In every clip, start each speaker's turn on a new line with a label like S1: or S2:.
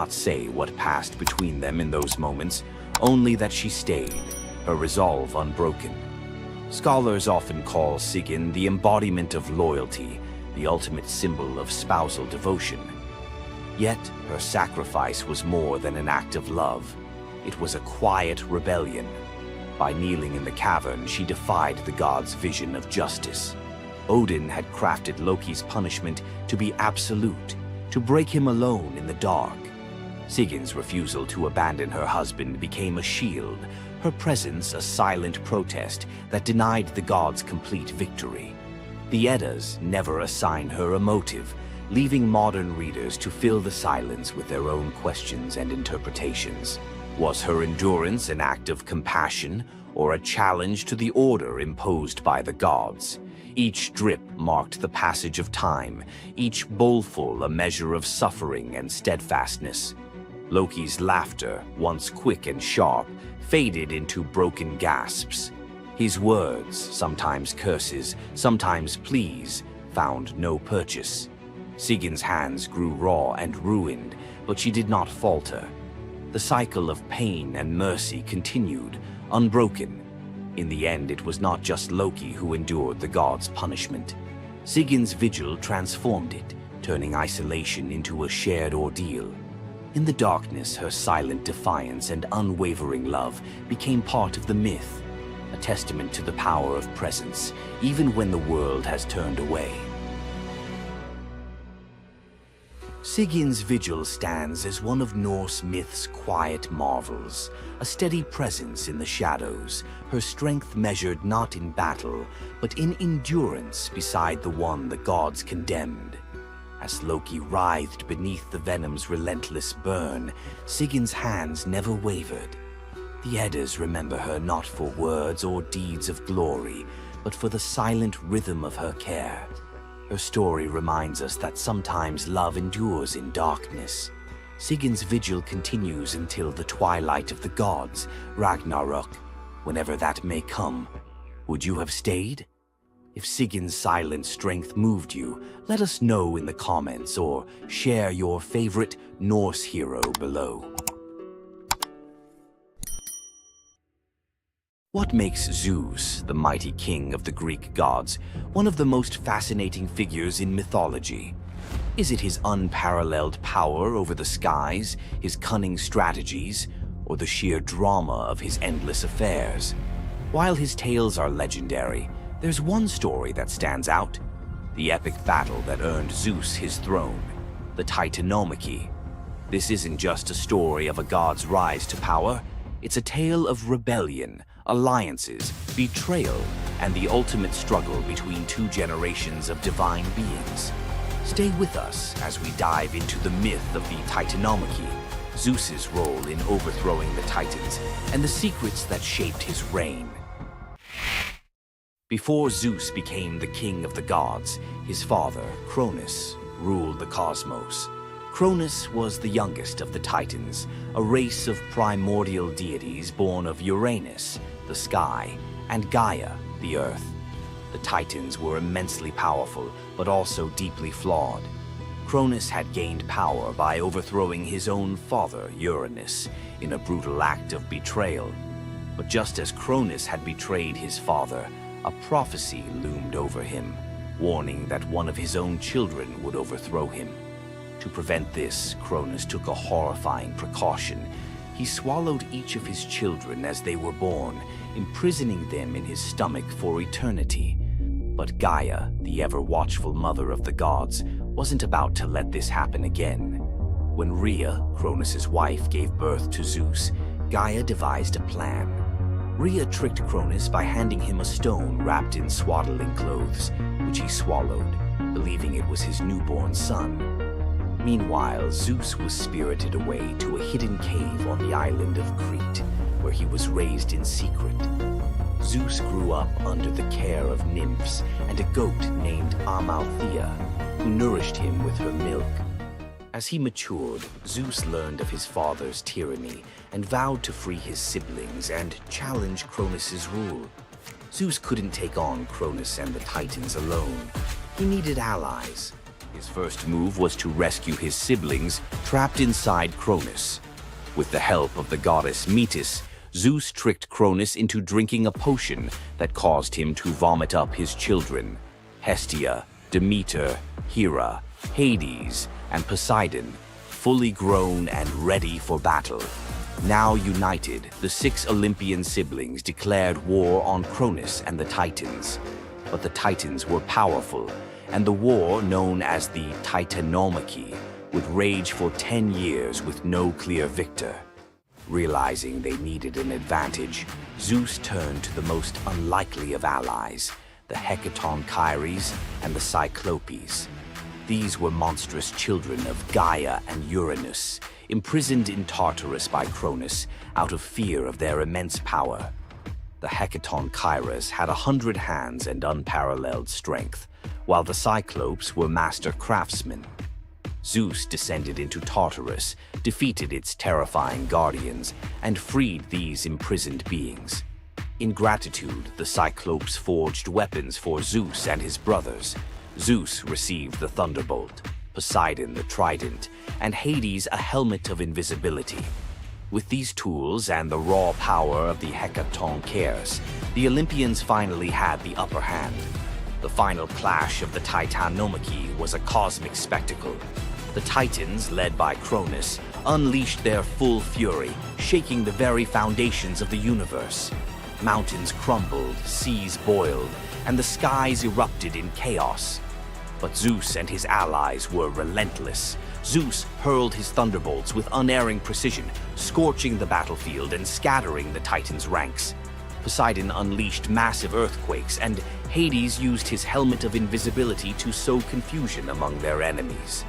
S1: not say what passed between them in those moments, only that she stayed, her resolve unbroken. Scholars often call Sigyn the embodiment of loyalty, the ultimate symbol of spousal devotion. Yet, her sacrifice was more than an act of love. It was a quiet rebellion. By kneeling in the cavern, she defied the gods' vision of justice. Odin had crafted Loki's punishment to be absolute, to break him alone in the dark. Sigyn's refusal to abandon her husband became a shield, her presence a silent protest that denied the gods complete victory. The Eddas never assign her a motive, leaving modern readers to fill the silence with their own questions and interpretations. Was her endurance an act of compassion or a challenge to the order imposed by the gods? Each drip marked the passage of time, each bowlful a measure of suffering and steadfastness. Loki's laughter, once quick and sharp, faded into broken gasps. His words, sometimes curses, sometimes pleas, found no purchase. Sigyn's hands grew raw and ruined, but she did not falter. The cycle of pain and mercy continued, unbroken. In the end, it was not just Loki who endured the gods' punishment. Sigyn's vigil transformed it, turning isolation into a shared ordeal. In the darkness, her silent defiance and unwavering love became part of the myth, a testament to the power of presence, even when the world has turned away. Sigyn's vigil stands as one of Norse myth's quiet marvels, a steady presence in the shadows, her strength measured not in battle, but in endurance beside the one the gods condemned. As Loki writhed beneath the venom's relentless burn, Sigyn's hands never wavered. The Eddas remember her not for words or deeds of glory, but for the silent rhythm of her care. Her story reminds us that sometimes love endures in darkness. Sigyn's vigil continues until the twilight of the gods, Ragnarok, whenever that may come. Would you have stayed? If Sigyn's silent strength moved you, let us know in the comments or share your favorite Norse hero below. What makes Zeus, the mighty king of the Greek gods, one of the most fascinating figures in mythology? Is it his unparalleled power over the skies, his cunning strategies, or the sheer drama of his endless affairs? While his tales are legendary, there's one story that stands out: the epic battle that earned Zeus his throne, the Titanomachy. This isn't just a story of a god's rise to power, it's a tale of rebellion, alliances, betrayal, and the ultimate struggle between two generations of divine beings. Stay with us as we dive into the myth of the Titanomachy, Zeus's role in overthrowing the Titans, and the secrets that shaped his reign. Before Zeus became the king of the gods, his father, Cronus, ruled the cosmos. Cronus was the youngest of the Titans, a race of primordial deities born of Uranus, the sky, and Gaia, the earth. The Titans were immensely powerful, but also deeply flawed. Cronus had gained power by overthrowing his own father, Uranus, in a brutal act of betrayal. But just as Cronus had betrayed his father, a prophecy loomed over him, warning that one of his own children would overthrow him. To prevent this, Cronus took a horrifying precaution. He swallowed each of his children as they were born, imprisoning them in his stomach for eternity. But Gaia, the ever-watchful mother of the gods, wasn't about to let this happen again. When Rhea, Cronus's wife, gave birth to Zeus, Gaia devised a plan. Rhea tricked Cronus by handing him a stone wrapped in swaddling clothes, which he swallowed, believing it was his newborn son. Meanwhile, Zeus was spirited away to a hidden cave on the island of Crete, where he was raised in secret. Zeus grew up under the care of nymphs and a goat named Amalthea, who nourished him with her milk. As he matured, Zeus learned of his father's tyranny and vowed to free his siblings and challenge Cronus's rule. Zeus couldn't take on Cronus and the Titans alone. He needed allies. His first move was to rescue his siblings trapped inside Cronus. With the help of the goddess Metis, Zeus tricked Cronus into drinking a potion that caused him to vomit up his children, Hestia, Demeter, Hera, Hades, and Poseidon, fully grown and ready for battle. Now united, the 6 Olympian siblings declared war on Cronus and the Titans. But the Titans were powerful, and the war, known as the Titanomachy, would rage for 10 years with no clear victor. Realizing they needed an advantage, Zeus turned to the most unlikely of allies, the Hecatonchires and the Cyclopes. These were monstrous children of Gaia and Uranus, imprisoned in Tartarus by Cronus out of fear of their immense power. The Hecatonchires had 100 hands and unparalleled strength, while the Cyclopes were master craftsmen. Zeus descended into Tartarus, defeated its terrifying guardians, and freed these imprisoned beings. In gratitude, the Cyclopes forged weapons for Zeus and his brothers. Zeus received the thunderbolt, Poseidon the trident, and Hades a helmet of invisibility. With these tools and the raw power of the Hecatonchires, the Olympians finally had the upper hand. The final clash of the Titanomachy was a cosmic spectacle. The Titans, led by Cronus, unleashed their full fury, shaking the very foundations of the universe. Mountains crumbled, seas boiled, and the skies erupted in chaos. But Zeus and his allies were relentless. Zeus hurled his thunderbolts with unerring precision, scorching the battlefield and scattering the Titans' ranks. Poseidon unleashed massive earthquakes, and Hades used his helmet of invisibility to sow confusion among their enemies.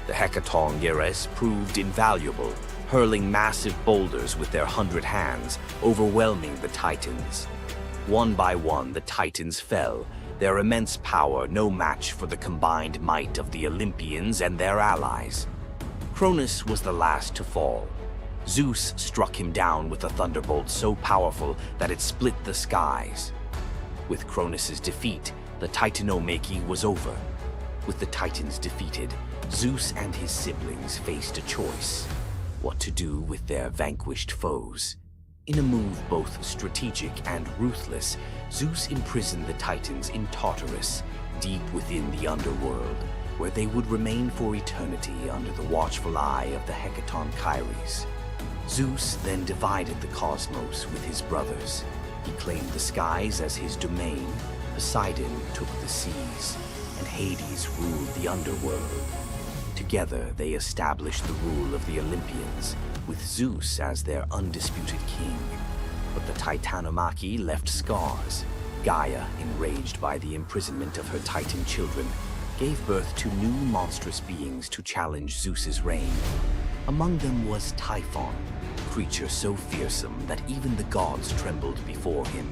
S1: The Hecatonchires proved invaluable, hurling massive boulders with their 100 hands, overwhelming the Titans. One by one, the Titans fell, their immense power no match for the combined might of the Olympians and their allies. Cronus was the last to fall. Zeus struck him down with a thunderbolt so powerful that it split the skies. With Cronus's defeat, the Titanomachy was over. With the Titans defeated, Zeus and his siblings faced a choice: what to do with their vanquished foes. In a move both strategic and ruthless, Zeus imprisoned the Titans in Tartarus, deep within the underworld, where they would remain for eternity under the watchful eye of the Hecatonchires. Zeus then divided the cosmos with his brothers. He claimed the skies as his domain, Poseidon took the seas, and Hades ruled the underworld. Together, they established the rule of the Olympians, with Zeus as their undisputed king. But the Titanomachy left scars. Gaia, enraged by the imprisonment of her Titan children, gave birth to new monstrous beings to challenge Zeus's reign. Among them was Typhon, a creature so fearsome that even the gods trembled before him.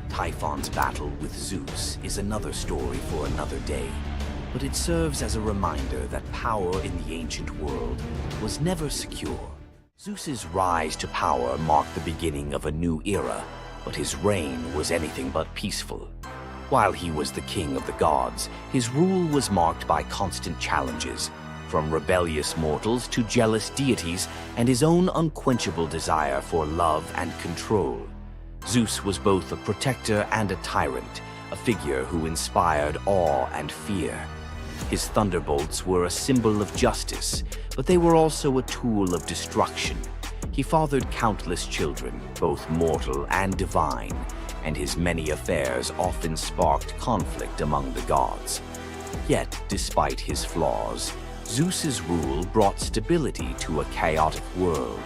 S1: Typhon's battle with Zeus is another story for another day, but it serves as a reminder that power in the ancient world was never secure. Zeus's rise to power marked the beginning of a new era, but his reign was anything but peaceful. While he was the king of the gods, his rule was marked by constant challenges, from rebellious mortals to jealous deities and his own unquenchable desire for love and control. Zeus was both a protector and a tyrant, a figure who inspired awe and fear. His thunderbolts were a symbol of justice, but they were also a tool of destruction. He fathered countless children, both mortal and divine, and his many affairs often sparked conflict among the gods. Yet, despite his flaws, Zeus's rule brought stability to a chaotic world.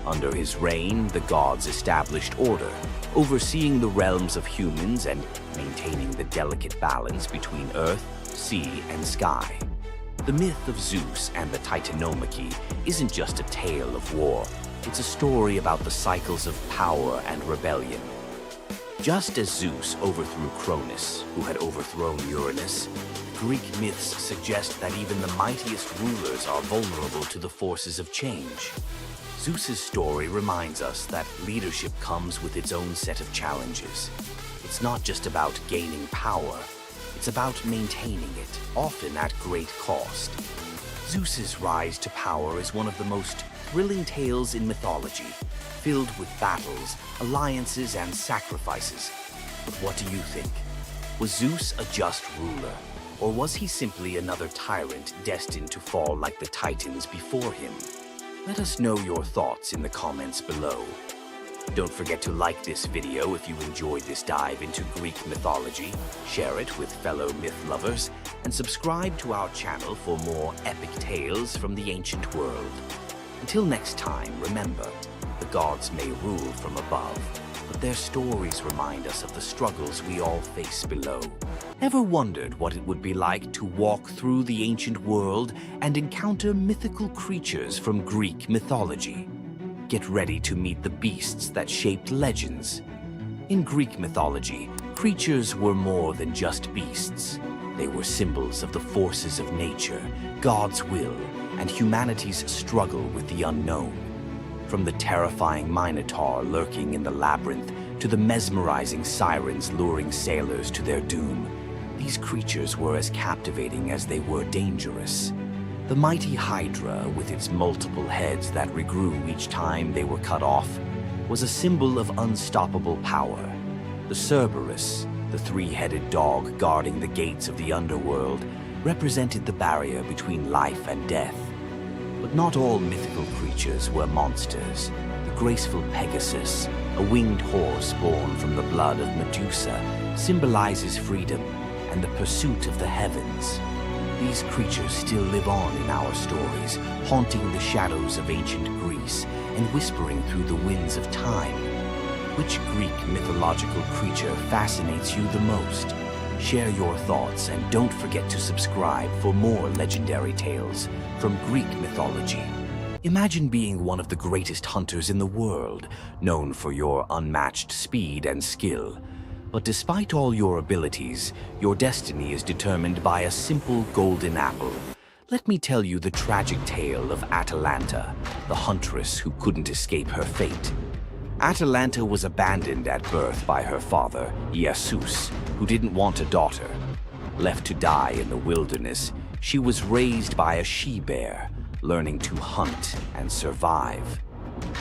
S1: Under his reign, the gods established order, overseeing the realms of humans and maintaining the delicate balance between earth, sea, and sky. The myth of Zeus and the Titanomachy isn't just a tale of war. It's a story about the cycles of power and rebellion. Just as Zeus overthrew Cronus, who had overthrown Uranus, Greek myths suggest that even the mightiest rulers are vulnerable to the forces of change. Zeus's story reminds us that leadership comes with its own set of challenges. It's not just about gaining power, It's about maintaining it, often at great cost. Zeus's rise to power is one of the most thrilling tales in mythology, filled with battles, alliances, and sacrifices. But what do you think? Was Zeus a just ruler, or was he simply another tyrant destined to fall like the Titans before him? Let us know your thoughts in the comments below. Don't forget to like this video if you enjoyed this dive into Greek mythology, share it with fellow myth lovers, and subscribe to our channel for more epic tales from the ancient world. Until next time, remember, the gods may rule from above, but their stories remind us of the struggles we all face below. Ever wondered what it would be like to walk through the ancient world and encounter mythical creatures from Greek mythology? Get ready to meet the beasts that shaped legends. In Greek mythology, creatures were more than just beasts. They were symbols of the forces of nature, God's will, and humanity's struggle with the unknown. From the terrifying Minotaur lurking in the labyrinth to the mesmerizing sirens luring sailors to their doom, these creatures were as captivating as they were dangerous. The mighty Hydra, with its multiple heads that regrew each time they were cut off, was a symbol of unstoppable power. The Cerberus, the three-headed dog guarding the gates of the underworld, represented the barrier between life and death. But not all mythical creatures were monsters. The graceful Pegasus, a winged horse born from the blood of Medusa, symbolizes freedom and the pursuit of the heavens. These creatures still live on in our stories, haunting the shadows of ancient Greece and whispering through the winds of time. Which Greek mythological creature fascinates you the most? Share your thoughts and don't forget to subscribe for more legendary tales from Greek mythology. Imagine being one of the greatest hunters in the world, known for your unmatched speed and skill. But despite all your abilities, your destiny is determined by a simple golden apple. Let me tell you the tragic tale of Atalanta, the huntress who couldn't escape her fate. Atalanta was abandoned at birth by her father, Zeus, who didn't want a daughter. Left to die in the wilderness, she was raised by a she-bear, learning to hunt and survive.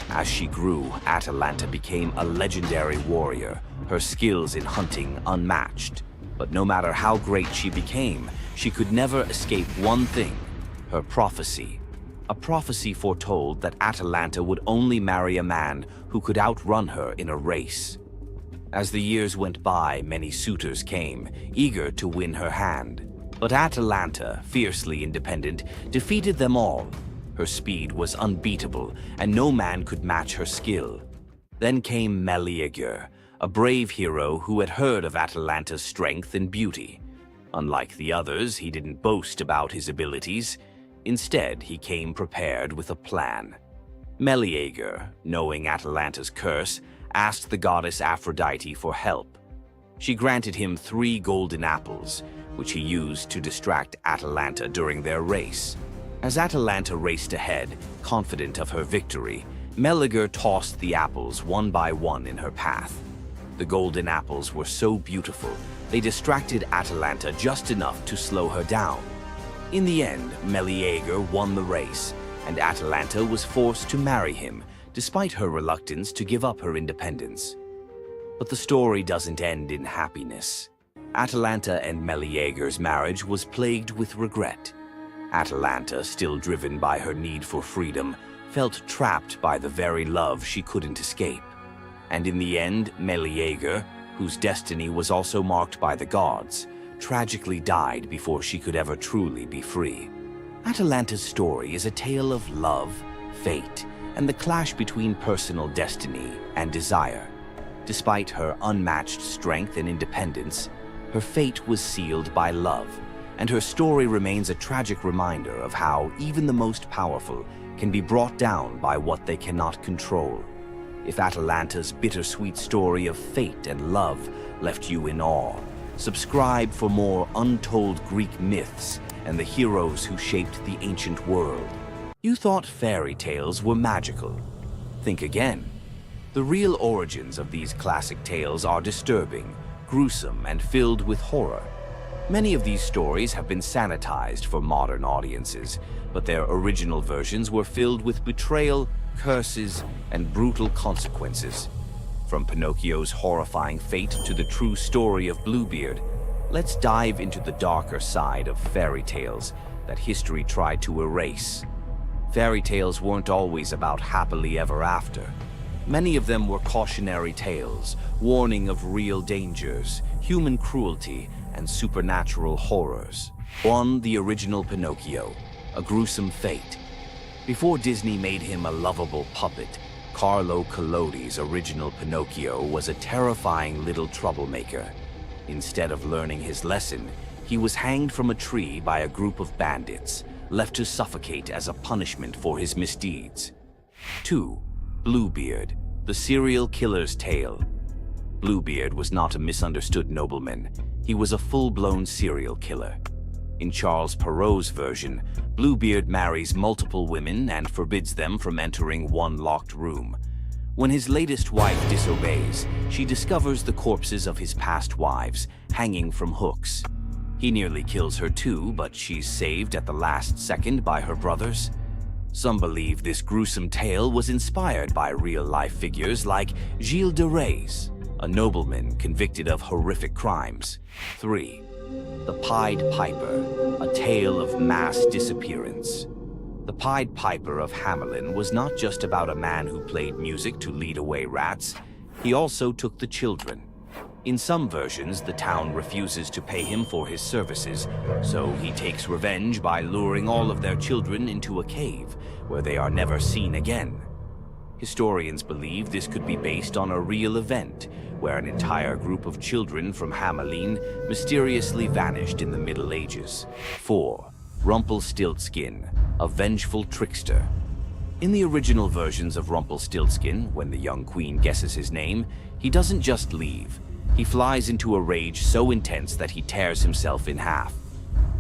S1: As she grew, Atalanta became a legendary warrior, her skills in hunting unmatched. But no matter how great she became, she could never escape one thing: her prophecy. A prophecy foretold that Atalanta would only marry a man who could outrun her in a race. As the years went by, many suitors came, eager to win her hand. But Atalanta, fiercely independent, defeated them all. Her speed was unbeatable, and no man could match her skill. Then came Medea, a brave hero who had heard of Atalanta's strength and beauty. Unlike the others, he didn't boast about his abilities. Instead, he came prepared with a plan. Medea, knowing Atalanta's curse, asked the goddess Aphrodite for help. She granted him 3 golden apples, which he used to distract Atalanta during their race. As Atalanta raced ahead, confident of her victory, Medea tossed the apples one by one in her path. The golden apples were so beautiful, they distracted Atalanta just enough to slow her down. In the end, Medea won the race, and Atalanta was forced to marry him, despite her reluctance to give up her independence. But the story doesn't end in happiness. Atalanta and Medea's marriage was plagued with regret. Atalanta, still driven by her need for freedom, felt trapped by the very love she couldn't escape. And in the end, Medea, whose destiny was also marked by the gods, tragically died before she could ever truly be free. Atalanta's story is a tale of love, fate, and the clash between personal destiny and desire. Despite her unmatched strength and independence, her fate was sealed by love, and her story remains a tragic reminder of how even the most powerful can be brought down by what they cannot control. If Atalanta's bittersweet story of fate and love left you in awe, subscribe for more untold Greek myths and the heroes who shaped the ancient world. You thought fairy tales were magical. Think again. The real origins of these classic tales are disturbing, gruesome, and filled with horror. Many of these stories have been sanitized for modern audiences, but their original versions were filled with betrayal, curses, and brutal consequences. From Pinocchio's horrifying fate to the true story of Bluebeard, let's dive into the darker side of fairy tales that history tried to erase. Fairy tales weren't always about happily ever after. Many of them were cautionary tales, warning of real dangers, human cruelty, and supernatural horrors. 1. The original Pinocchio, a gruesome fate. Before Disney made him a lovable puppet, Carlo Collodi's original Pinocchio was a terrifying little troublemaker. Instead of learning his lesson, he was hanged from a tree by a group of bandits, left to suffocate as a punishment for his misdeeds. 2. Bluebeard, the serial killer's tale. Bluebeard was not a misunderstood nobleman. He was a full-blown serial killer. In Charles Perrault's version, Bluebeard marries multiple women and forbids them from entering one locked room. When his latest wife disobeys, she discovers the corpses of his past wives hanging from hooks. He nearly kills her too, but she's saved at the last second by her brothers. Some believe this gruesome tale was inspired by real-life figures like Gilles de Rais, a nobleman convicted of horrific crimes. 3. The Pied Piper, a tale of mass disappearance. The Pied Piper of Hamelin was not just about a man who played music to lead away rats. He also took the children. In some versions, the town refuses to pay him for his services, so he takes revenge by luring all of their children into a cave, where they are never seen again. Historians believe this could be based on a real event, where an entire group of children from Hamelin mysteriously vanished in the Middle Ages. 4. Rumpelstiltskin, a vengeful trickster. In the original versions of Rumpelstiltskin, when the young queen guesses his name, he doesn't just leave. He flies into a rage so intense that he tears himself in half.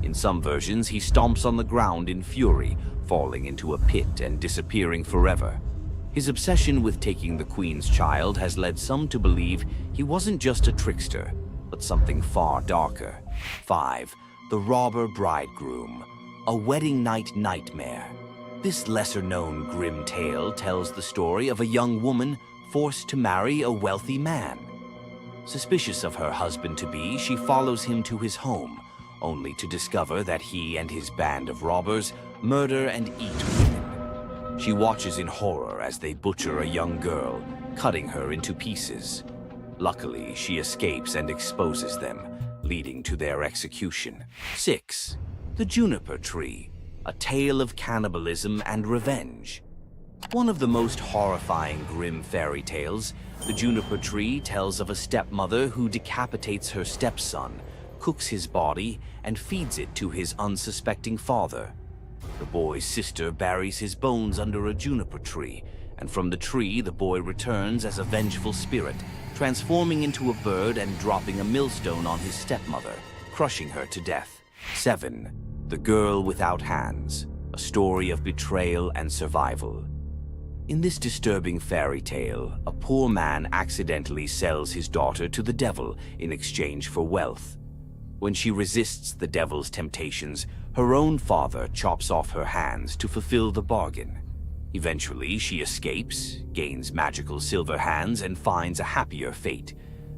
S1: In some versions, he stomps on the ground in fury, falling into a pit and disappearing forever. His obsession with taking the queen's child has led some to believe he wasn't just a trickster, but something far darker. 5. The Robber Bridegroom, a wedding night nightmare. This lesser-known grim tale tells the story of a young woman forced to marry a wealthy man. Suspicious of her husband-to-be, she follows him to his home, only to discover that he and his band of robbers murder and eat women. She watches in horror as they butcher a young girl, cutting her into pieces. Luckily, she escapes and exposes them, leading to their execution. 6. The Juniper Tree, a tale of cannibalism and revenge. One of the most horrifying grim fairy tales, The Juniper Tree tells of a stepmother who decapitates her stepson, cooks his body, and feeds it to his unsuspecting father. The boy's sister buries his bones under a juniper tree, and from the tree the boy returns as a vengeful spirit, transforming into a bird and dropping a millstone on his stepmother, crushing her to death. 7. The Girl Without Hands, a story of betrayal and survival. In this disturbing fairy tale, a poor man accidentally sells his daughter to the devil in exchange for wealth. When she resists the devil's temptations, her own father chops off her hands to fulfill the bargain. Eventually, she escapes, gains magical silver hands, and finds a happier fate,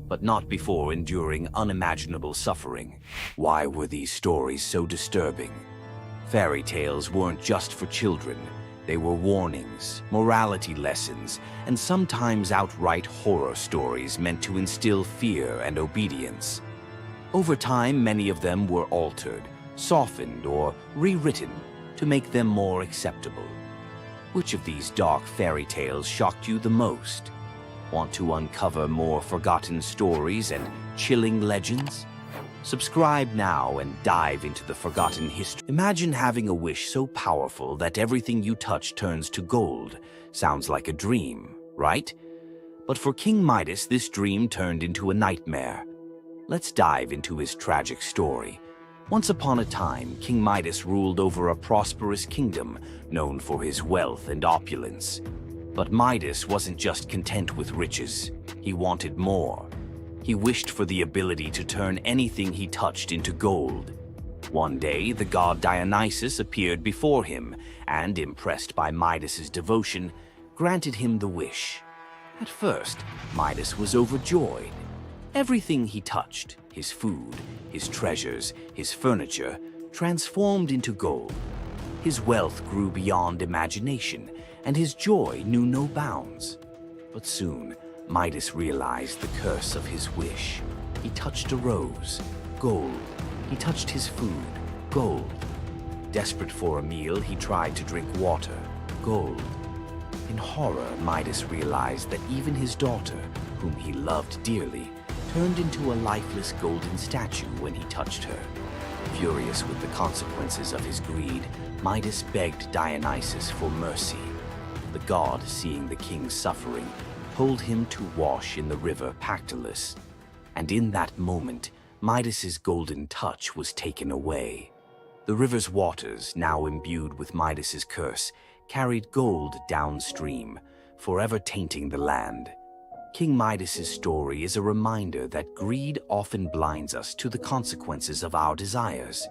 S1: but not before enduring unimaginable suffering. Why were these stories so disturbing? Fairy tales weren't just for children. They were warnings, morality lessons, and sometimes outright horror stories meant to instill fear and obedience. Over time, many of them were altered, softened, or rewritten to make them more acceptable. Which of these dark fairy tales shocked you the most? Want to uncover more forgotten stories and chilling legends? Subscribe now and dive into the forgotten history. Imagine having a wish so powerful that everything you touch turns to gold. Sounds like a dream, right? But for King Midas, this dream turned into a nightmare. Let's dive into his tragic story. Once upon a time, King Midas ruled over a prosperous kingdom known for his wealth and opulence. But Midas wasn't just content with riches. He wanted more. He wished for the ability to turn anything he touched into gold. One day, the god Dionysus appeared before him and, impressed by Midas's devotion, granted him the wish. At first, Midas was overjoyed. Everything he touched, his food, his treasures, his furniture, transformed into gold. His wealth grew beyond imagination, and his joy knew no bounds. But soon, Midas realized the curse of his wish. He touched a rose, gold. He touched his food, gold. Desperate for a meal, he tried to drink water, gold. In horror, Midas realized that even his daughter, whom he loved dearly, turned into a lifeless golden statue when he touched her. Furious with the consequences of his greed, Midas begged Dionysus for mercy. The god, seeing the king's suffering, told him to wash in the river Pactolus. And in that moment, Midas's golden touch was taken away. The river's waters, now imbued with Midas's curse, carried gold downstream, forever tainting the land. King Midas's story is a reminder that greed often blinds us to the consequences of our desires.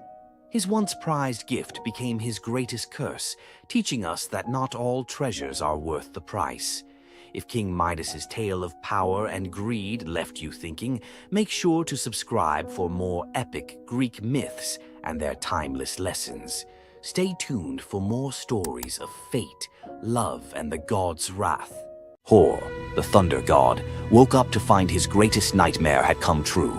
S1: His once prized gift became his greatest curse, teaching us that not all treasures are worth the price. If King Midas's tale of power and greed left you thinking, make sure to subscribe for more epic Greek myths and their timeless lessons. Stay tuned for more stories of fate, love, and the god's wrath. Hor, the thunder god, woke up to find his greatest nightmare had come true.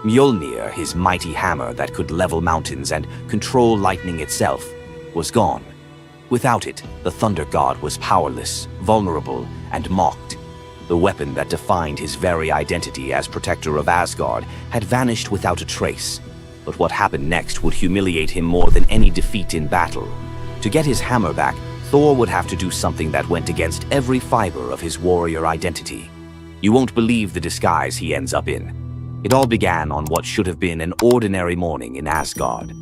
S1: Mjolnir, his mighty hammer that could level mountains and control lightning itself, was gone. Without it, the thunder god was powerless, vulnerable, and mocked. The weapon that defined his very identity as protector of Asgard had vanished without a trace. But what happened next would humiliate him more than any defeat in battle. To get his hammer back, Thor would have to do something that went against every fiber of his warrior identity. You won't believe the disguise he ends up in. It all began on what should have been an ordinary morning in Asgard.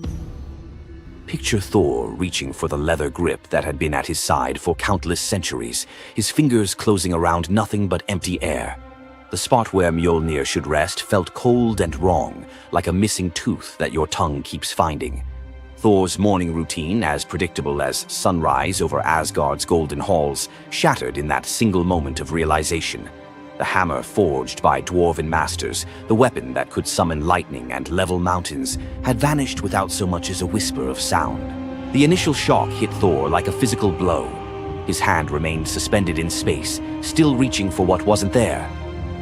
S1: Picture Thor reaching for the leather grip that had been at his side for countless centuries, his fingers closing around nothing but empty air. The spot where Mjolnir should rest felt cold and wrong, like a missing tooth that your tongue keeps finding. Thor's morning routine, as predictable as sunrise over Asgard's golden halls, shattered in that single moment of realization. The hammer forged by dwarven masters, the weapon that could summon lightning and level mountains, had vanished without so much as a whisper of sound. The initial shock hit Thor like a physical blow. His hand remained suspended in space, still reaching for what wasn't there.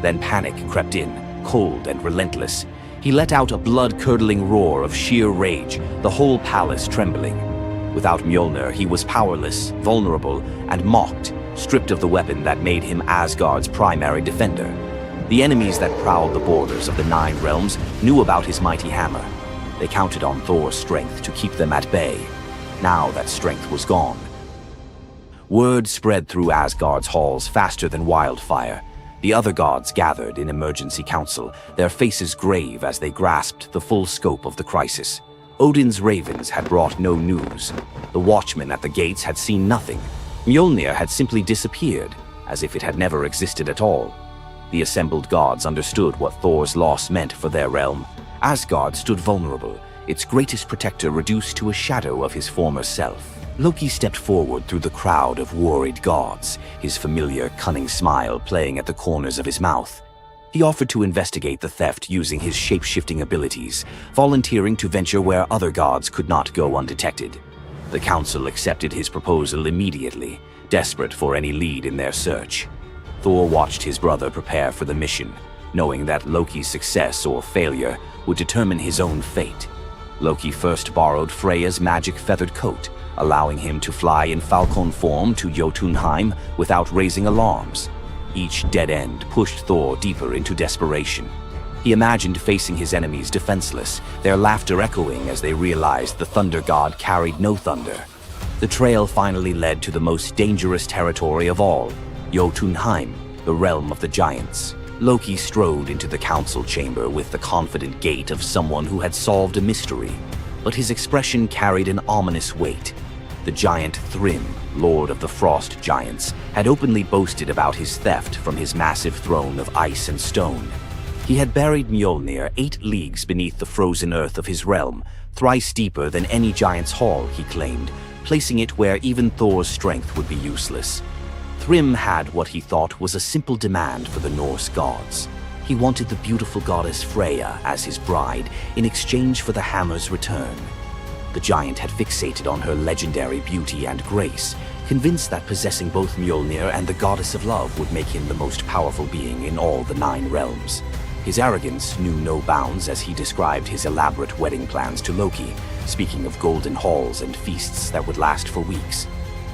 S1: Then panic crept in, cold and relentless. He let out a blood-curdling roar of sheer rage, the whole palace trembling. Without Mjolnir, he was powerless, vulnerable, and mocked, stripped of the weapon that made him Asgard's primary defender. The enemies that prowled the borders of the Nine Realms knew about his mighty hammer. They counted on Thor's strength to keep them at bay. Now that strength was gone. Word spread through Asgard's halls faster than wildfire. The other gods gathered in emergency council, their faces grave as they grasped the full scope of the crisis. Odin's ravens had brought no news. The watchmen at the gates had seen nothing. Mjolnir had simply disappeared, as if it had never existed at all. The assembled gods understood what Thor's loss meant for their realm. Asgard stood vulnerable, its greatest protector reduced to a shadow of his former self. Loki stepped forward through the crowd of worried gods, his familiar, cunning smile playing at the corners of his mouth. He offered to investigate the theft using his shape-shifting abilities, volunteering to venture where other gods could not go undetected. The council accepted his proposal immediately, desperate for any lead in their search. Thor watched his brother prepare for the mission, knowing that Loki's success or failure would determine his own fate. Loki first borrowed Freya's magic feathered coat, allowing him to fly in falcon form to Jotunheim without raising alarms. Each dead end pushed Thor deeper into desperation. He imagined facing his enemies defenseless, their laughter echoing as they realized the thunder god carried no thunder. The trail finally led to the most dangerous territory of all, Jotunheim, the realm of the giants. Loki strode into the council chamber with the confident gait of someone who had solved a mystery, but his expression carried an ominous weight. The giant Thrym, lord of the frost giants, had openly boasted about his theft from his massive throne of ice and stone. He had buried Mjolnir 8 leagues beneath the frozen earth of his realm, thrice deeper than any giant's hall, he claimed, placing it where even Thor's strength would be useless. Thrym had what he thought was a simple demand for the Norse gods. He wanted the beautiful goddess Freya as his bride in exchange for the hammer's return. The giant had fixated on her legendary beauty and grace, convinced that possessing both Mjolnir and the goddess of love would make him the most powerful being in all the 9 realms. His arrogance knew no bounds as he described his elaborate wedding plans to Loki, speaking of golden halls and feasts that would last for weeks.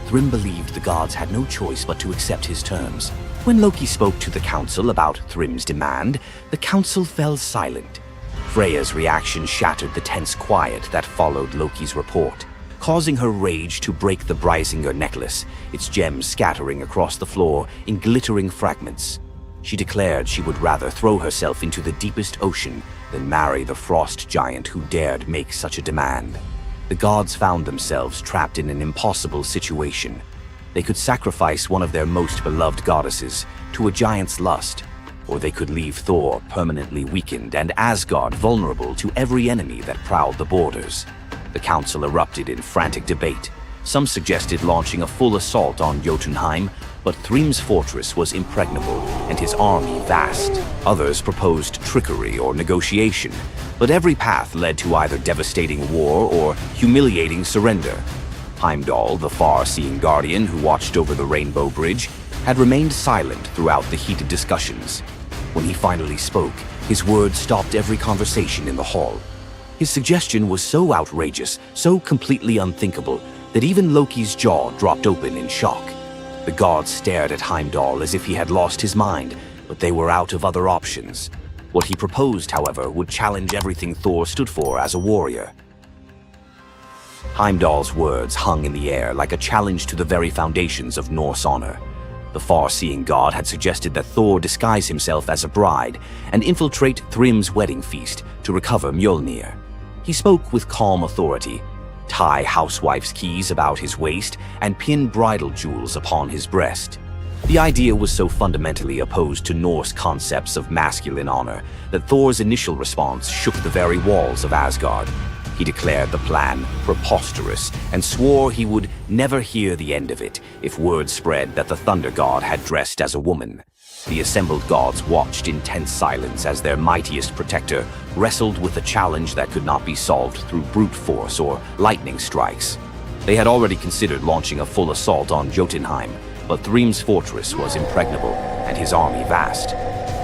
S1: Thrym believed the gods had no choice but to accept his terms. When Loki spoke to the council about Thrym's demand, the council fell silent. Freya's reaction shattered the tense quiet that followed Loki's report, causing her rage to break the Brysinger necklace, its gems scattering across the floor in glittering fragments. She declared she would rather throw herself into the deepest ocean than marry the frost giant who dared make such a demand. The gods found themselves trapped in an impossible situation. They could sacrifice one of their most beloved goddesses to a giant's lust, or they could leave Thor permanently weakened and Asgard vulnerable to every enemy that prowled the borders. The council erupted in frantic debate. Some suggested launching a full assault on Jotunheim, but Thrym's fortress was impregnable and his army vast. Others proposed trickery or negotiation, but every path led to either devastating war or humiliating surrender. Heimdall, the far-seeing guardian who watched over the Rainbow Bridge, had remained silent throughout the heated discussions. When he finally spoke, his words stopped every conversation in the hall. His suggestion was so outrageous, so completely unthinkable, that even Loki's jaw dropped open in shock. The gods stared at Heimdall as if he had lost his mind, but they were out of other options. What he proposed, however, would challenge everything Thor stood for as a warrior. Heimdall's words hung in the air like a challenge to the very foundations of Norse honor. The far-seeing god had suggested that Thor disguise himself as a bride and infiltrate Thrym's wedding feast to recover Mjolnir. He spoke with calm authority, tie housewife's keys about his waist, and pin bridal jewels upon his breast. The idea was so fundamentally opposed to Norse concepts of masculine honor that Thor's initial response shook the very walls of Asgard. He declared the plan preposterous and swore he would never hear the end of it if word spread that the Thunder God had dressed as a woman. The assembled gods watched in tense silence as their mightiest protector wrestled with a challenge that could not be solved through brute force or lightning strikes. They had already considered launching a full assault on Jotunheim, but Thrym's fortress was impregnable and his army vast.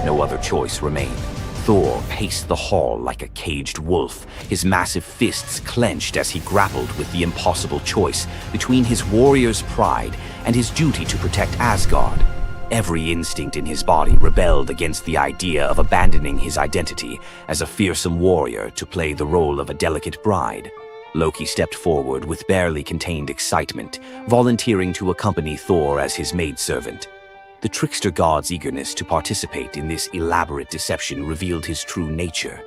S1: No other choice remained. Thor paced the hall like a caged wolf, his massive fists clenched as he grappled with the impossible choice between his warrior's pride and his duty to protect Asgard. Every instinct in his body rebelled against the idea of abandoning his identity as a fearsome warrior to play the role of a delicate bride. Loki stepped forward with barely contained excitement, volunteering to accompany Thor as his maidservant. The trickster god's eagerness to participate in this elaborate deception revealed his true nature.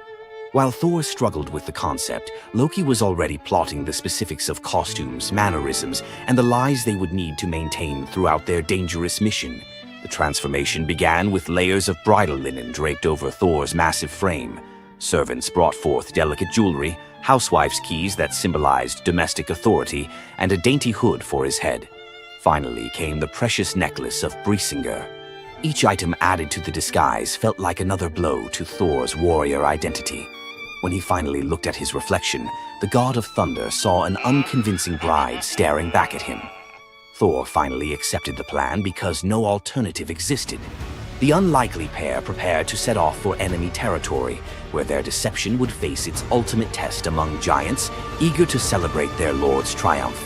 S1: While Thor struggled with the concept, Loki was already plotting the specifics of costumes, mannerisms, and the lies they would need to maintain throughout their dangerous mission. The transformation began with layers of bridal linen draped over Thor's massive frame. Servants brought forth delicate jewelry, housewife's keys that symbolized domestic authority, and a dainty hood for his head. Finally came the precious necklace of Brysinger. Each item added to the disguise felt like another blow to Thor's warrior identity. When he finally looked at his reflection, the god of thunder saw an unconvincing bride staring back at him. Thor finally accepted the plan because no alternative existed. The unlikely pair prepared to set off for enemy territory, where their deception would face its ultimate test among giants, eager to celebrate their lord's triumph.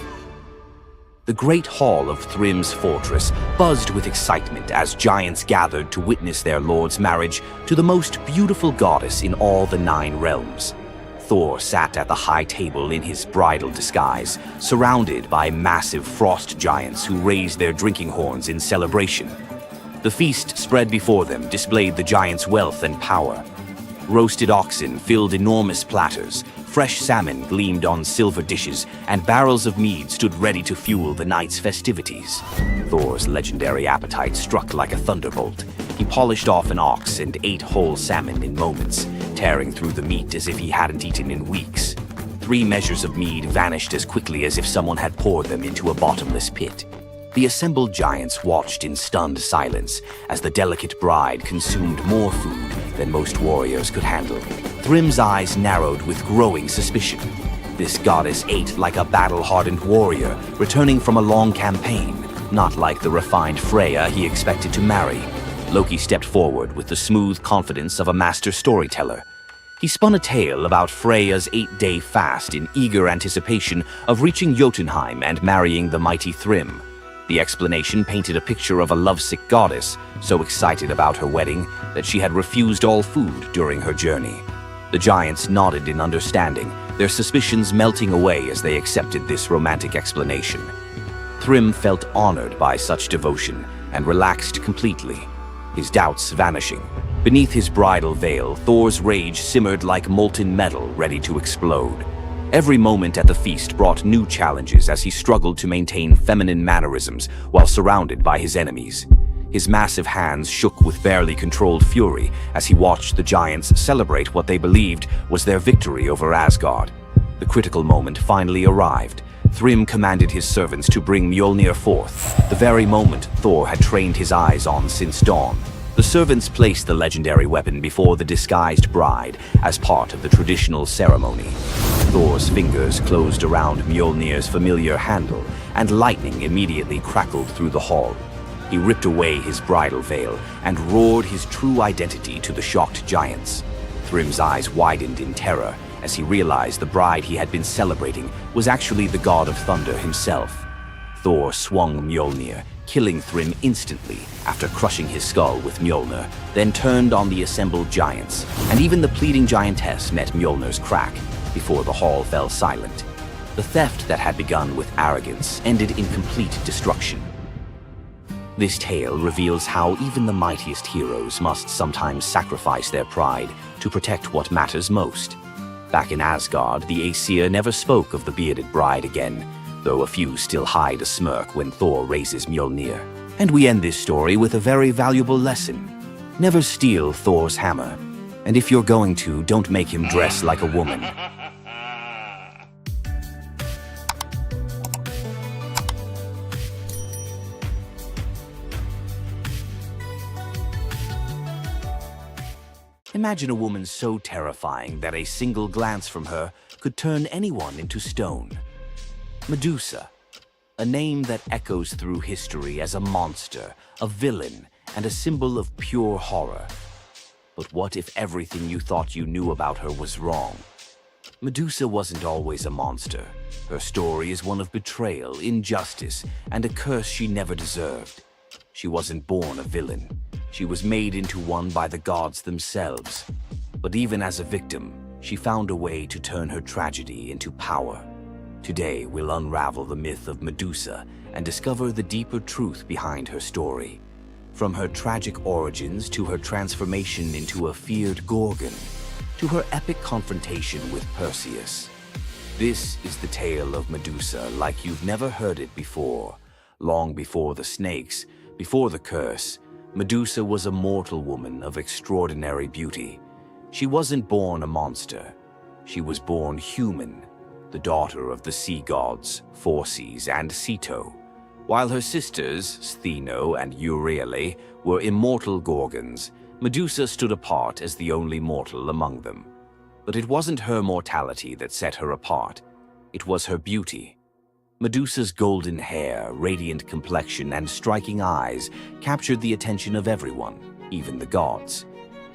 S1: The great hall of Thrym's fortress buzzed with excitement as giants gathered to witness their lord's marriage to the most beautiful goddess in all the 9 realms. Thor sat at the high table in his bridal disguise, surrounded by massive frost giants who raised their drinking horns in celebration. The feast spread before them displayed the giants' wealth and power. Roasted oxen filled enormous platters, fresh salmon gleamed on silver dishes, and barrels of mead stood ready to fuel the night's festivities. Thor's legendary appetite struck like a thunderbolt. He polished off an ox and ate whole salmon in moments, tearing through the meat as if he hadn't eaten in weeks. 3 measures of mead vanished as quickly as if someone had poured them into a bottomless pit. The assembled giants watched in stunned silence as the delicate bride consumed more food than most warriors could handle. Thrym's eyes narrowed with growing suspicion. This goddess ate like a battle-hardened warrior, returning from a long campaign, not like the refined Freya he expected to marry. Loki stepped forward with the smooth confidence of a master storyteller. He spun a tale about Freya's 8-day fast in eager anticipation of reaching Jotunheim and marrying the mighty Thrym. The explanation painted a picture of a lovesick goddess, so excited about her wedding that she had refused all food during her journey. The giants nodded in understanding, their suspicions melting away as they accepted this romantic explanation. Thrym felt honored by such devotion and relaxed completely, his doubts vanishing. Beneath his bridal veil, Thor's rage simmered like molten metal ready to explode. Every moment at the feast brought new challenges as he struggled to maintain feminine mannerisms while surrounded by his enemies. His massive hands shook with barely controlled fury as he watched the giants celebrate what they believed was their victory over Asgard. The critical moment finally arrived. Thrym commanded his servants to bring Mjolnir forth, the very moment Thor had trained his eyes on since dawn. The servants placed the legendary weapon before the disguised bride as part of the traditional ceremony. Thor's fingers closed around Mjolnir's familiar handle, and lightning immediately crackled through the hall. He ripped away his bridal veil and roared his true identity to the shocked giants. Thrym's eyes widened in terror as he realized the bride he had been celebrating was actually the god of thunder himself. Thor swung Mjolnir, killing Thrym instantly after crushing his skull with Mjolnir, then turned on the assembled giants, and even the pleading giantess met Mjolnir's crack before the hall fell silent. The theft that had begun with arrogance ended in complete destruction. This tale reveals how even the mightiest heroes must sometimes sacrifice their pride to protect what matters most. Back in Asgard, the Aesir never spoke of the bearded bride again, though a few still hide a smirk when Thor raises Mjolnir. And we end this story with a very valuable lesson. Never steal Thor's hammer. And if you're going to, don't make him dress like a woman. Imagine a woman so terrifying that a single glance from her could turn anyone into stone. Medusa, a name that echoes through history as a monster, a villain, and a symbol of pure horror. But what if everything you thought you knew about her was wrong? Medusa wasn't always a monster. Her story is one of betrayal, injustice, and a curse she never deserved. She wasn't born a villain. She was made into one by the gods themselves. But even as a victim, she found a way to turn her tragedy into power. Today, we'll unravel the myth of Medusa and discover the deeper truth behind her story. From her tragic origins to her transformation into a feared Gorgon, to her epic confrontation with Perseus. This is the tale of Medusa like you've never heard it before. Long before the snakes, before the curse, Medusa was a mortal woman of extraordinary beauty. She wasn't born a monster. She was born human, the daughter of the sea gods, Phorcys and Ceto. While her sisters, Stheno and Euryale, were immortal Gorgons, Medusa stood apart as the only mortal among them. But it wasn't her mortality that set her apart. It was her beauty. Medusa's golden hair, radiant complexion, and striking eyes captured the attention of everyone, even the gods.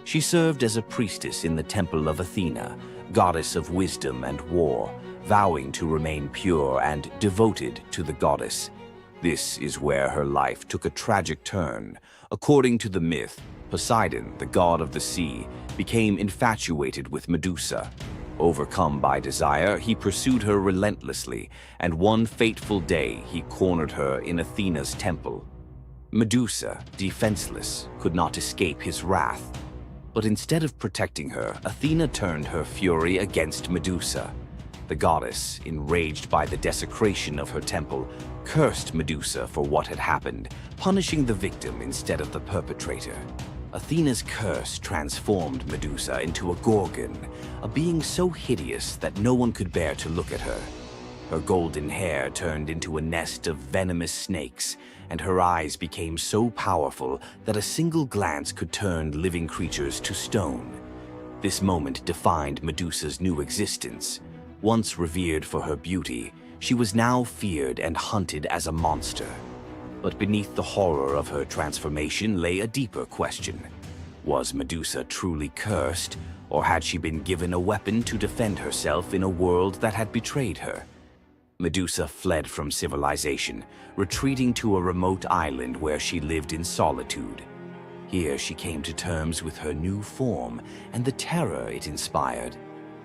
S1: She served as a priestess in the temple of Athena, goddess of wisdom and war, vowing to remain pure and devoted to the goddess. This is where her life took a tragic turn. According to the myth, Poseidon, the god of the sea, became infatuated with Medusa. Overcome by desire, he pursued her relentlessly, and one fateful day he cornered her in Athena's temple. Medusa, defenseless, could not escape his wrath. But instead of protecting her, Athena turned her fury against Medusa. The goddess, enraged by the desecration of her temple, cursed Medusa for what had happened, punishing the victim instead of the perpetrator. Athena's curse transformed Medusa into a gorgon, a being so hideous that no one could bear to look at her. Her golden hair turned into a nest of venomous snakes, and her eyes became so powerful that a single glance could turn living creatures to stone. This moment defined Medusa's new existence. Once revered for her beauty, she was now feared and hunted as a monster. But beneath the horror of her transformation lay a deeper question. Was Medusa truly cursed, or had she been given a weapon to defend herself in a world that had betrayed her? Medusa fled from civilization, retreating to a remote island where she lived in solitude. Here she came to terms with her new form and the terror it inspired.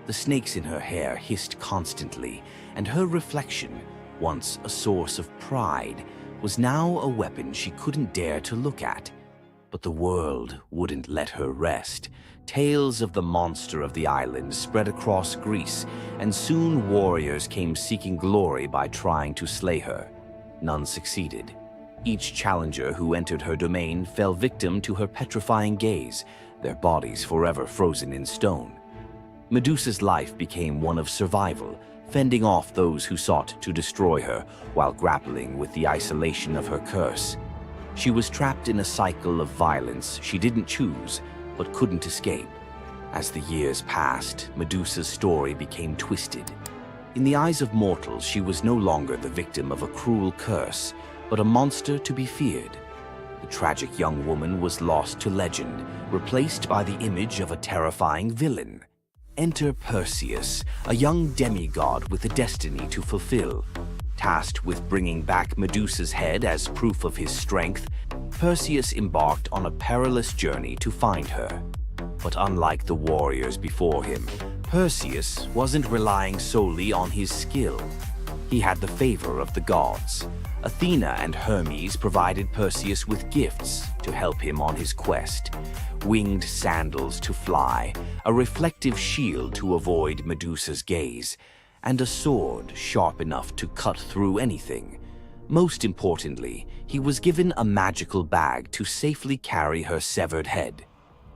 S1: The snakes in her hair hissed constantly, and her reflection, once a source of pride, was now a weapon she couldn't dare to look at. But the world wouldn't let her rest. Tales of the monster of the island spread across Greece, and soon warriors came seeking glory by trying to slay her. None succeeded. Each challenger who entered her domain fell victim to her petrifying gaze, their bodies forever frozen in stone. Medusa's life became one of survival, fending off those who sought to destroy her while grappling with the isolation of her curse. She was trapped in a cycle of violence she didn't choose, but couldn't escape. As the years passed, Medusa's story became twisted. In the eyes of mortals, she was no longer the victim of a cruel curse, but a monster to be feared. The tragic young woman was lost to legend, replaced by the image of a terrifying villain. Enter Perseus, a young demigod with a destiny to fulfill. Tasked with bringing back Medusa's head as proof of his strength, Perseus embarked on a perilous journey to find her. But unlike the warriors before him, Perseus wasn't relying solely on his skill. He had the favor of the gods. Athena and Hermes provided Perseus with gifts to help him on his quest. Winged sandals to fly, a reflective shield to avoid Medusa's gaze, and a sword sharp enough to cut through anything. Most importantly, he was given a magical bag to safely carry her severed head.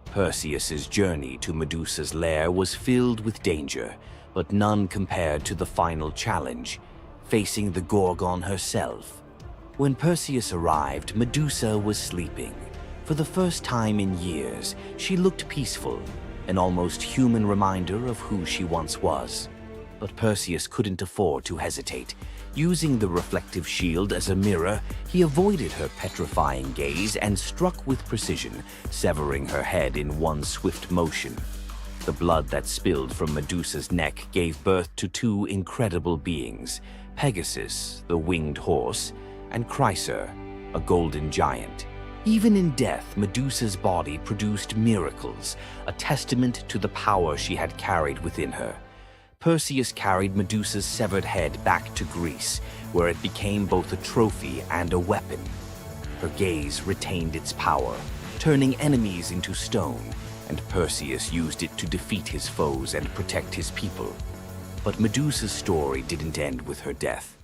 S1: Perseus's journey to Medusa's lair was filled with danger, but none compared to the final challenge, facing the Gorgon herself. When Perseus arrived, Medusa was sleeping. For the first time in years, she looked peaceful, an almost human reminder of who she once was. But Perseus couldn't afford to hesitate. Using the reflective shield as a mirror, he avoided her petrifying gaze and struck with precision, severing her head in one swift motion. The blood that spilled from Medusa's neck gave birth to two incredible beings, Pegasus, the winged horse, and Chryser, a golden giant. Even in death, Medusa's body produced miracles, a testament to the power she had carried within her. Perseus carried Medusa's severed head back to Greece, where it became both a trophy and a weapon. Her gaze retained its power, turning enemies into stone, and Perseus used it to defeat his foes and protect his people. But Medusa's story didn't end with her death.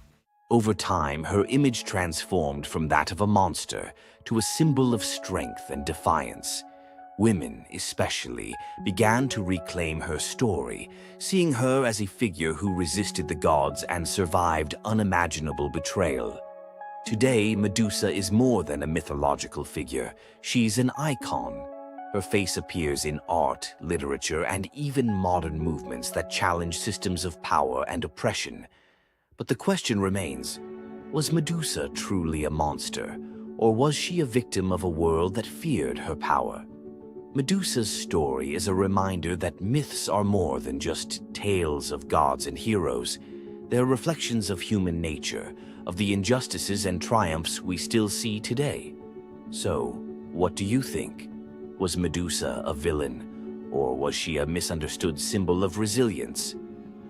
S1: Over time, her image transformed from that of a monster to a symbol of strength and defiance. Women, especially, began to reclaim her story, seeing her as a figure who resisted the gods and survived unimaginable betrayal. Today, Medusa is more than a mythological figure. She's an icon. Her face appears in art, literature, and even modern movements that challenge systems of power and oppression. But the question remains, was Medusa truly a monster, or was she a victim of a world that feared her power? Medusa's story is a reminder that myths are more than just tales of gods and heroes. They're reflections of human nature, of the injustices and triumphs we still see today. So, what do you think? Was Medusa a villain, or was she a misunderstood symbol of resilience?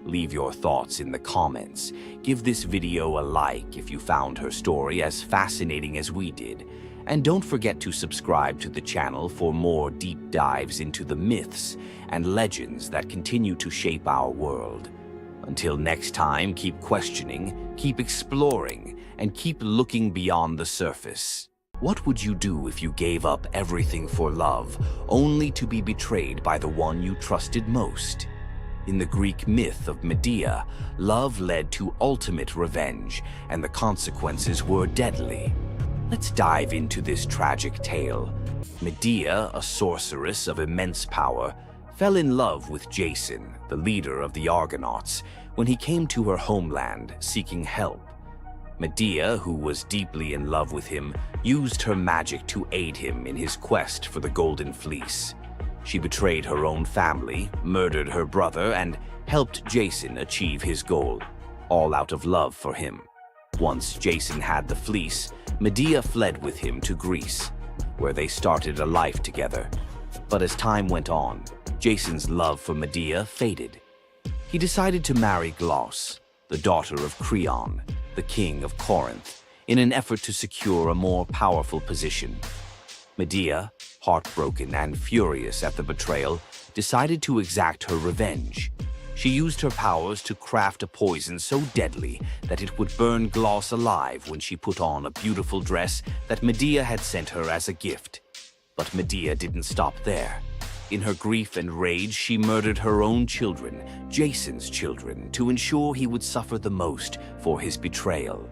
S1: Leave your thoughts in the comments. Give this video a like if you found her story as fascinating as we did. And don't forget to subscribe to the channel for more deep dives into the myths and legends that continue to shape our world. Until next time, keep questioning, keep exploring, and keep looking beyond the surface. What would you do if you gave up everything for love, only to be betrayed by the one you trusted most? In the Greek myth of Medea, love led to ultimate revenge, and the consequences were deadly. Let's dive into this tragic tale. Medea, a sorceress of immense power, fell in love with Jason, the leader of the Argonauts, when he came to her homeland seeking help. Medea, who was deeply in love with him, used her magic to aid him in his quest for the Golden Fleece. She betrayed her own family, murdered her brother, and helped Jason achieve his goal, all out of love for him. Once Jason had the fleece, Medea fled with him to Greece, where they started a life together. But as time went on, Jason's love for Medea faded. He decided to marry Glauce, the daughter of Creon, the king of Corinth, in an effort to secure a more powerful position. Medea, heartbroken and furious at the betrayal, decided to exact her revenge. She used her powers to craft a poison so deadly that it would burn Glauce alive when she put on a beautiful dress that Medea had sent her as a gift. But Medea didn't stop there. In her grief and rage, she murdered her own children, Jason's children, to ensure he would suffer the most for his betrayal.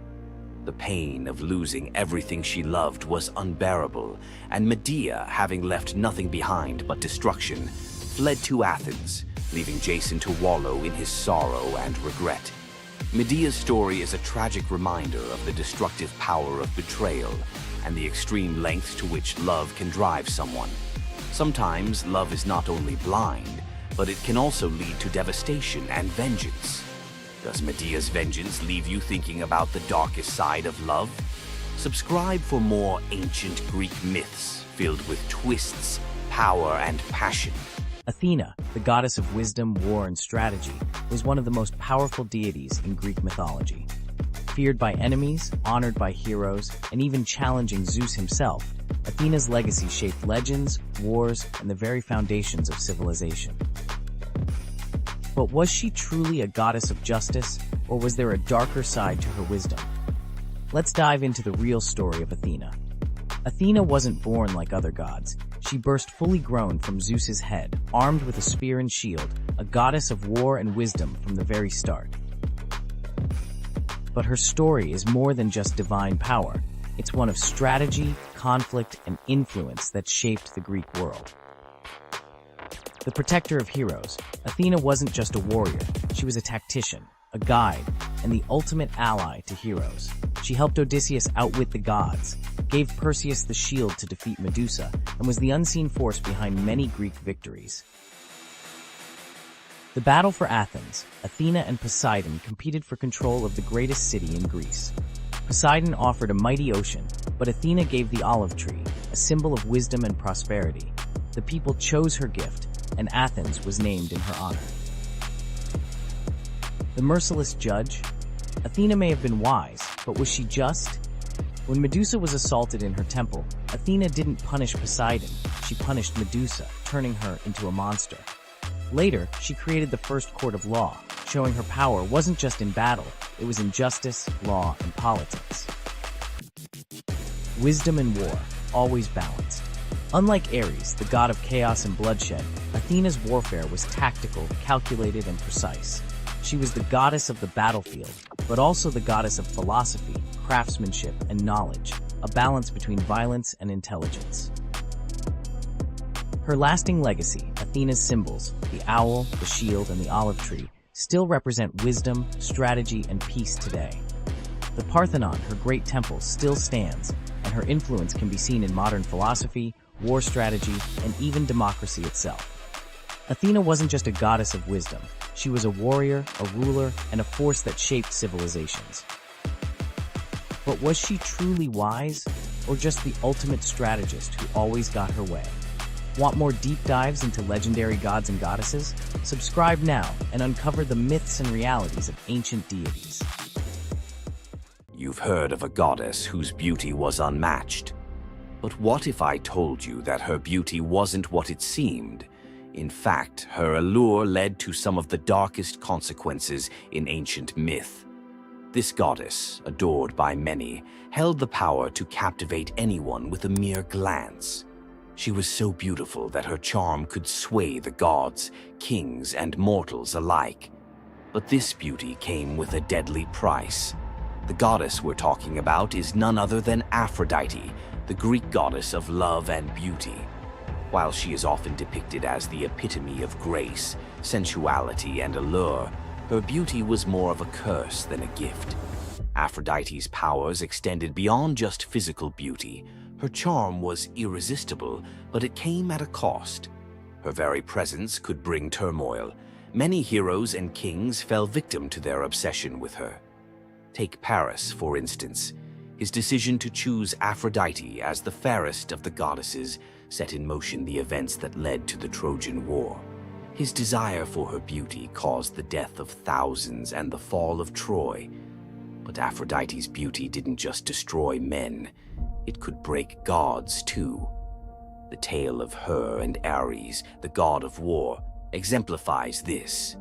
S1: The pain of losing everything she loved was unbearable, and Medea, having left nothing behind but destruction, fled to Athens, leaving Jason to wallow in his sorrow and regret. Medea's story is a tragic reminder of the destructive power of betrayal and the extreme lengths to which love can drive someone. Sometimes love is not only blind, but it can also lead to devastation and vengeance. Does Medea's vengeance leave you thinking about the darkest side of love? Subscribe for more ancient Greek myths filled with twists, power, and passion.
S2: Athena, the goddess of wisdom, war, and strategy, was one of the most powerful deities in Greek mythology. Feared by enemies, honored by heroes, and even challenging Zeus himself, Athena's legacy shaped legends, wars, and the very foundations of civilization. But was she truly a goddess of justice, or was there a darker side to her wisdom? Let's dive into the real story of Athena. Athena wasn't born like other gods. She burst fully grown from Zeus's head, armed with a spear and shield, a goddess of war and wisdom from the very start. But her story is more than just divine power. It's one of strategy, conflict, and influence that shaped the Greek world. The protector of heroes, Athena wasn't just a warrior. She was a tactician, a guide, and the ultimate ally to heroes. She helped Odysseus outwit the gods, gave Perseus the shield to defeat Medusa, and was the unseen force behind many Greek victories. The battle for Athens, Athena and Poseidon competed for control of the greatest city in Greece. Poseidon offered a mighty ocean, but Athena gave the olive tree, a symbol of wisdom and prosperity. The people chose her gift, and Athens was named in her honor. The merciless judge? Athena may have been wise, but was she just? When Medusa was assaulted in her temple, Athena didn't punish Poseidon, she punished Medusa, turning her into a monster. Later, she created the first court of law, showing her power wasn't just in battle, it was in justice, law, and politics. Wisdom and war, always balanced. Unlike Ares, the god of chaos and bloodshed, Athena's warfare was tactical, calculated, and precise. She was the goddess of the battlefield, but also the goddess of philosophy, craftsmanship, and knowledge, a balance between violence and intelligence. Her lasting legacy, Athena's symbols, the owl, the shield, and the olive tree, still represent wisdom, strategy, and peace today. The Parthenon, her great temple, still stands, and her influence can be seen in modern philosophy, war strategy, and even democracy itself. Athena wasn't just a goddess of wisdom. She was a warrior, a ruler, and a force that shaped civilizations. But was she truly wise, or just the ultimate strategist who always got her way? Want more deep dives into legendary gods and goddesses? Subscribe now and uncover the myths and realities of ancient deities.
S1: You've heard of a goddess whose beauty was unmatched. But what if I told you that her beauty wasn't what it seemed? In fact, her allure led to some of the darkest consequences in ancient myth. This goddess, adored by many, held the power to captivate anyone with a mere glance. She was so beautiful that her charm could sway the gods, kings, and mortals alike. But this beauty came with a deadly price. The goddess we're talking about is none other than Aphrodite, the Greek goddess of love and beauty. While she is often depicted as the epitome of grace, sensuality, and allure, her beauty was more of a curse than a gift. Aphrodite's powers extended beyond just physical beauty. Her charm was irresistible, but it came at a cost. Her very presence could bring turmoil. Many heroes and kings fell victim to their obsession with her. Take Paris, for instance. His decision to choose Aphrodite as the fairest of the goddesses set in motion the events that led to the Trojan War. His desire for her beauty caused the death of thousands and the fall of Troy. But Aphrodite's beauty didn't just destroy men, it could break gods too. The tale of her and Ares, the god of war, exemplifies this.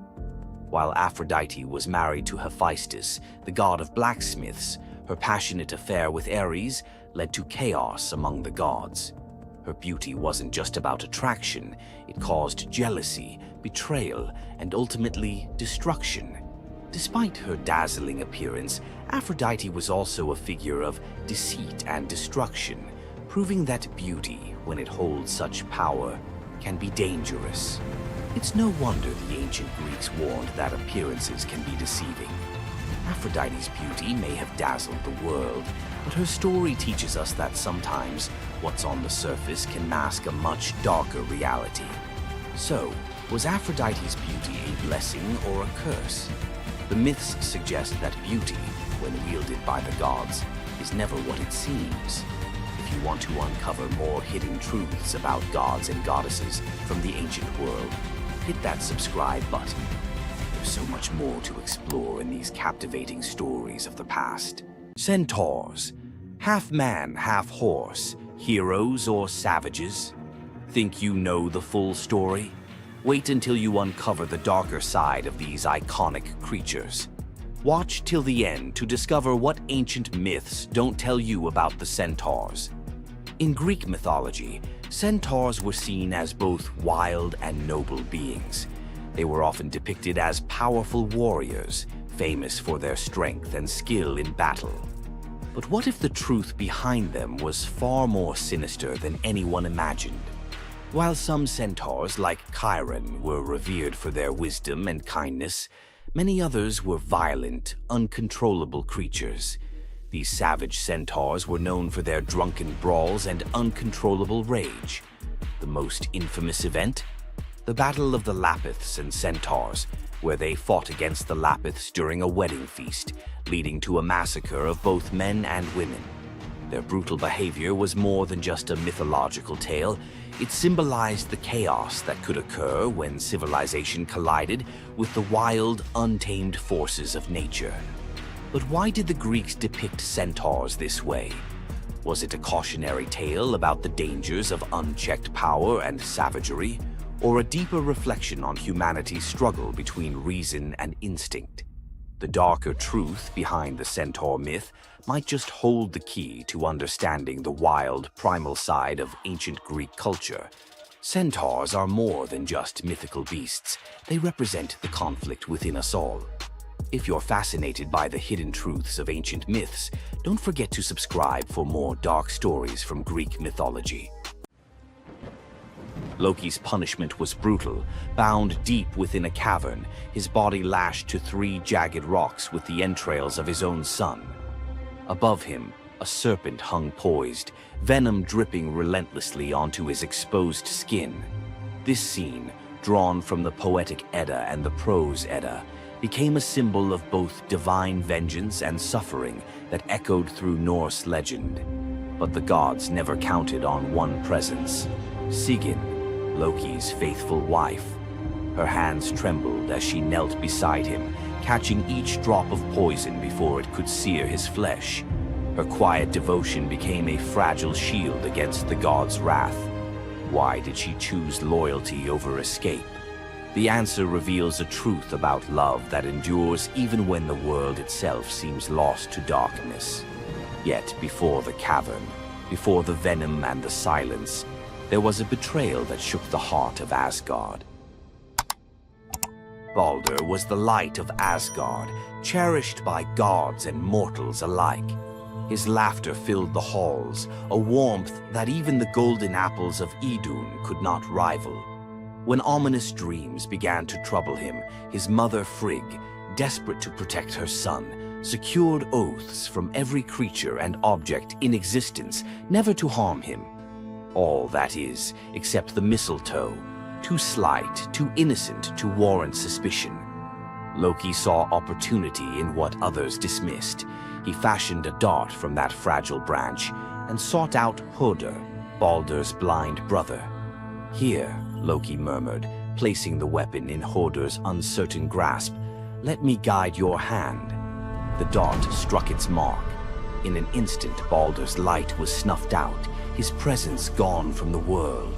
S1: While Aphrodite was married to Hephaestus, the god of blacksmiths, her passionate affair with Ares led to chaos among the gods. Her beauty wasn't just about attraction, it caused jealousy, betrayal, and ultimately destruction. Despite her dazzling appearance, Aphrodite was also a figure of deceit and destruction, proving that beauty, when it holds such power, can be dangerous. It's no wonder the ancient Greeks warned that appearances can be deceiving. Aphrodite's beauty may have dazzled the world, but her story teaches us that sometimes what's on the surface can mask a much darker reality. So, was Aphrodite's beauty a blessing or a curse? The myths suggest that beauty, when wielded by the gods, is never what it seems. If you want to uncover more hidden truths about gods and goddesses from the ancient world, hit that subscribe button. There's so much more to explore in these captivating stories of the past. Centaurs, half man, half horse, heroes or savages? Think you know the full story? Wait until you uncover the darker side of these iconic creatures. Watch till the end to discover what ancient myths don't tell you about the Centaurs. In Greek mythology, Centaurs were seen as both wild and noble beings. They were often depicted as powerful warriors, famous for their strength and skill in battle. But what if the truth behind them was far more sinister than anyone imagined? While some centaurs, like Chiron, were revered for their wisdom and kindness, many others were violent, uncontrollable creatures. These savage centaurs were known for their drunken brawls and uncontrollable rage. The most infamous event? The Battle of the Lapiths and Centaurs, where they fought against the Lapiths during a wedding feast, leading to a massacre of both men and women. Their brutal behavior was more than just a mythological tale. It symbolized the chaos that could occur when civilization collided with the wild, untamed forces of nature. But why did the Greeks depict centaurs this way? Was it a cautionary tale about the dangers of unchecked power and savagery, or a deeper reflection on humanity's struggle between reason and instinct? The darker truth behind the centaur myth might just hold the key to understanding the wild, primal side of ancient Greek culture. Centaurs are more than just mythical beasts. They represent the conflict within us all. If you're fascinated by the hidden truths of ancient myths, don't forget to subscribe for more dark stories from Greek mythology. Loki's punishment was brutal. Bound deep within a cavern, his body lashed to 3 jagged rocks with the entrails of his own son. Above him, a serpent hung poised, venom dripping relentlessly onto his exposed skin. This scene, drawn from the Poetic Edda and the Prose Edda, became a symbol of both divine vengeance and suffering that echoed through Norse legend. But the gods never counted on one presence: Sigyn, Loki's faithful wife. Her hands trembled as she knelt beside him, catching each drop of poison before it could sear his flesh. Her quiet devotion became a fragile shield against the god's wrath. Why did she choose loyalty over escape? The answer reveals a truth about love that endures even when the world itself seems lost to darkness. Yet before the cavern, before the venom and the silence, there was a betrayal that shook the heart of Asgard. Balder was the light of Asgard, cherished by gods and mortals alike. His laughter filled the halls, a warmth that even the golden apples of Idun could not rival. When ominous dreams began to trouble him, his mother Frigg, desperate to protect her son, secured oaths from every creature and object in existence never to harm him. All, that is, except the mistletoe, too slight, too innocent to warrant suspicion. Loki saw opportunity in what others dismissed. He fashioned a dart from that fragile branch and sought out Hoder, Balder's blind brother. "Here," Loki murmured, placing the weapon in Hoder's uncertain grasp, "let me guide your hand." The dart struck its mark. In an instant, Balder's light was snuffed out, his presence gone from the world.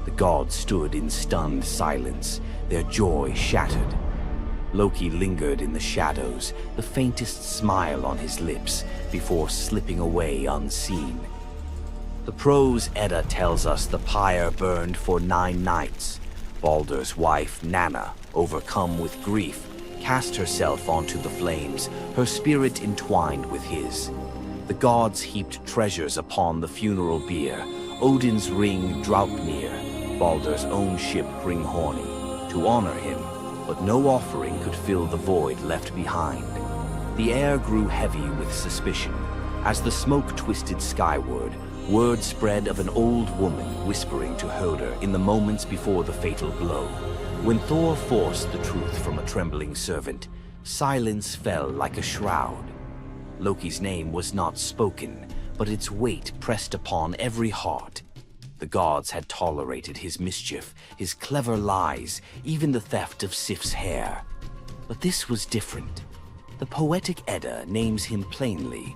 S1: The gods stood in stunned silence, their joy shattered. Loki lingered in the shadows, the faintest smile on his lips, before slipping away unseen. The prose Edda tells us the pyre burned for 9 nights. Balder's wife, Nanna, overcome with grief, cast herself onto the flames, her spirit entwined with his. The gods heaped treasures upon the funeral bier, Odin's ring Draupnir, Balder's own ship Hringhorni, to honor him, but no offering could fill the void left behind. The air grew heavy with suspicion. As the smoke twisted skyward, word spread of an old woman whispering to Hoder in the moments before the fatal blow. When Thor forced the truth from a trembling servant, silence fell like a shroud. Loki's name was not spoken, but its weight pressed upon every heart. The gods had tolerated his mischief, his clever lies, even the theft of Sif's hair. But this was different. The poetic Edda names him plainly: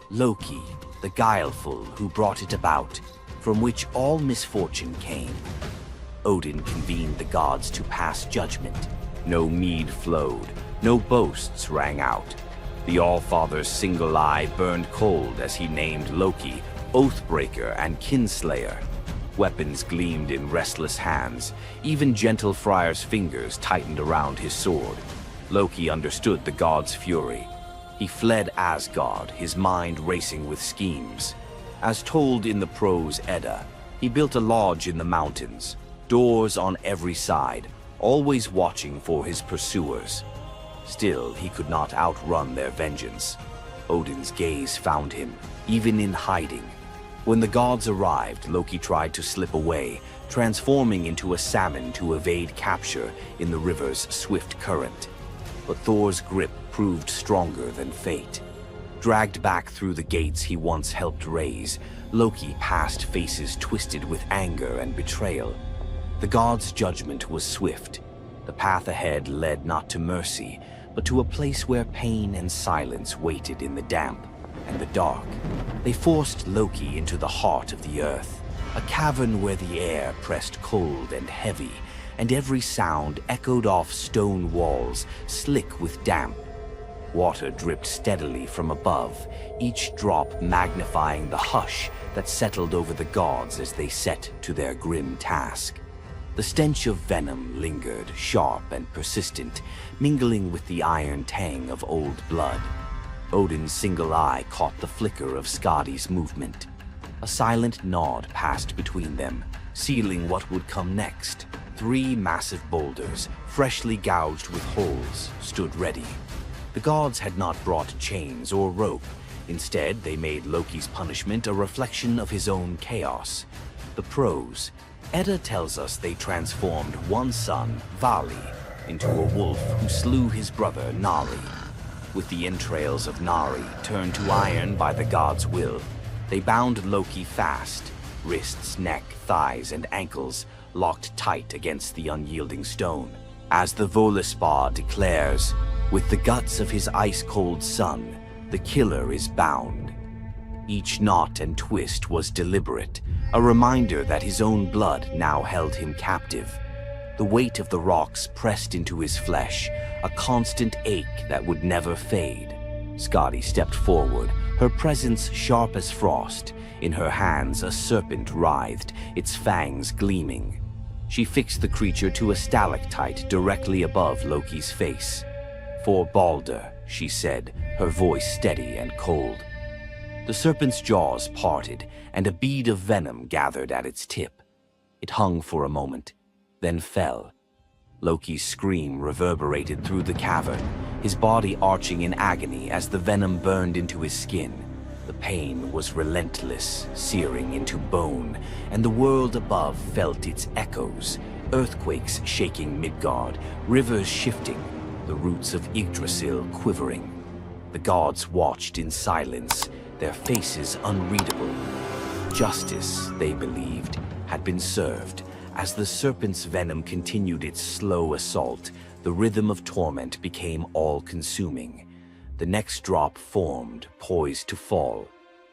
S1: Loki, the guileful who brought it about, from which all misfortune came. Odin convened the gods to pass judgment. No mead flowed, no boasts rang out. The All-Father's single eye burned cold as he named Loki Oathbreaker and Kinslayer. Weapons gleamed in restless hands. Even gentle Friar's fingers tightened around his sword. Loki understood the god's fury. He fled Asgard, his mind racing with schemes. As told in the prose Edda, he built a lodge in the mountains, doors on every side, always watching for his pursuers. Still, he could not outrun their vengeance. Odin's gaze found him, even in hiding. When the gods arrived, Loki tried to slip away, transforming into a salmon to evade capture in the river's swift current. But Thor's grip proved stronger than fate. Dragged back through the gates he once helped raise, Loki passed faces twisted with anger and betrayal. The gods' judgment was swift. The path ahead led not to mercy, but to a place where pain and silence waited in the damp and the dark. They forced Loki into the heart of the earth, a cavern where the air pressed cold and heavy, and every sound echoed off stone walls, slick with damp. Water dripped steadily from above, each drop magnifying the hush that settled over the gods as they set to their grim task. The stench of venom lingered, sharp and persistent, mingling with the iron tang of old blood. Odin's single eye caught the flicker of Skadi's movement. A silent nod passed between them, sealing what would come next. 3 massive boulders, freshly gouged with holes, stood ready. The gods had not brought chains or rope. Instead, they made Loki's punishment a reflection of his own chaos. The prose Edda tells us they transformed one son, Vali, into a wolf who slew his brother, Nari. With the entrails of Nari turned to iron by the god's will, they bound Loki fast, wrists, neck, thighs, and ankles locked tight against the unyielding stone. As the Völuspá declares, with the guts of his ice-cold son, the killer is bound. Each knot and twist was deliberate, a reminder that his own blood now held him captive. The weight of the rocks pressed into his flesh, a constant ache that would never fade. Scotty stepped forward, her presence sharp as frost. In her hands, a serpent writhed, its fangs gleaming. She fixed the creature to a stalactite directly above Loki's face. "For Balder," she said, her voice steady and cold. The serpent's jaws parted, and a bead of venom gathered at its tip. It hung for a moment, then fell. Loki's scream reverberated through the cavern, his body arching in agony as the venom burned into his skin. The pain was relentless, searing into bone, and the world above felt its echoes, earthquakes shaking Midgard, rivers shifting, the roots of Yggdrasil quivering. The gods watched in silence, their faces unreadable. Justice, they believed, had been served. As the serpent's venom continued its slow assault, the rhythm of torment became all-consuming. The next drop formed, poised to fall.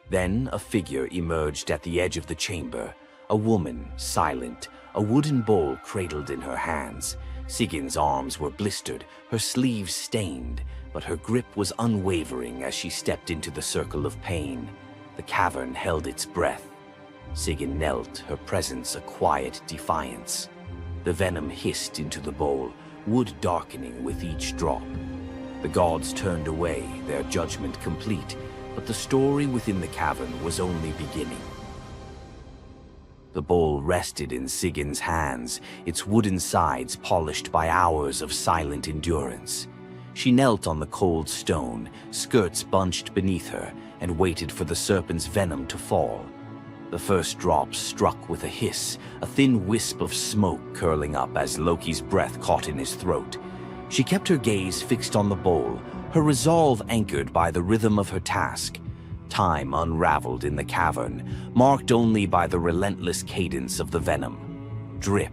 S1: Then a figure emerged at the edge of the chamber, a woman, silent, a wooden bowl cradled in her hands. Sigin's arms were blistered, her sleeves stained, but her grip was unwavering as she stepped into the circle of pain. The cavern held its breath. Sigyn knelt, her presence a quiet defiance. The venom hissed into the bowl, wood darkening with each drop. The gods turned away, their judgment complete, but the story within the cavern was only beginning. The bowl rested in Sigyn's hands, its wooden sides polished by hours of silent endurance. She knelt on the cold stone, skirts bunched beneath her, and waited for the serpent's venom to fall. The first drop struck with a hiss, a thin wisp of smoke curling up as Loki's breath caught in his throat. She kept her gaze fixed on the bowl, her resolve anchored by the rhythm of her task. Time unraveled in the cavern, marked only by the relentless cadence of the venom. Drip,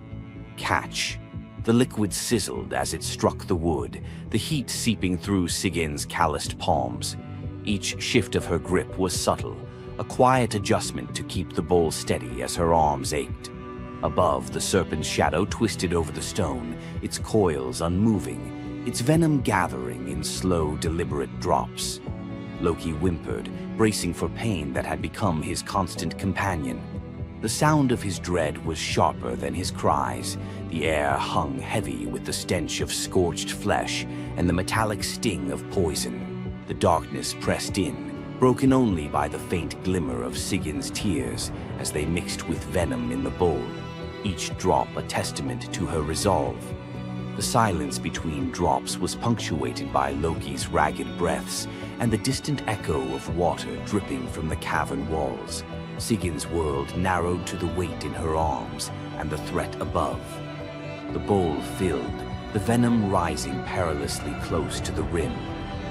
S1: catch. The liquid sizzled as it struck the wood, the heat seeping through Sigyn's calloused palms. Each shift of her grip was subtle, a quiet adjustment to keep the bowl steady as her arms ached. Above, the serpent's shadow twisted over the stone, its coils unmoving, its venom gathering in slow, deliberate drops. Loki whimpered, bracing for pain that had become his constant companion. The sound of his dread was sharper than his cries. The air hung heavy with the stench of scorched flesh and the metallic sting of poison. The darkness pressed in, broken only by the faint glimmer of Sigyn's tears as they mixed with venom in the bowl, each drop a testament to her resolve. The silence between drops was punctuated by Loki's ragged breaths and the distant echo of water dripping from the cavern walls. Sigyn's world narrowed to the weight in her arms and the threat above. The bowl filled, the venom rising perilously close to the rim.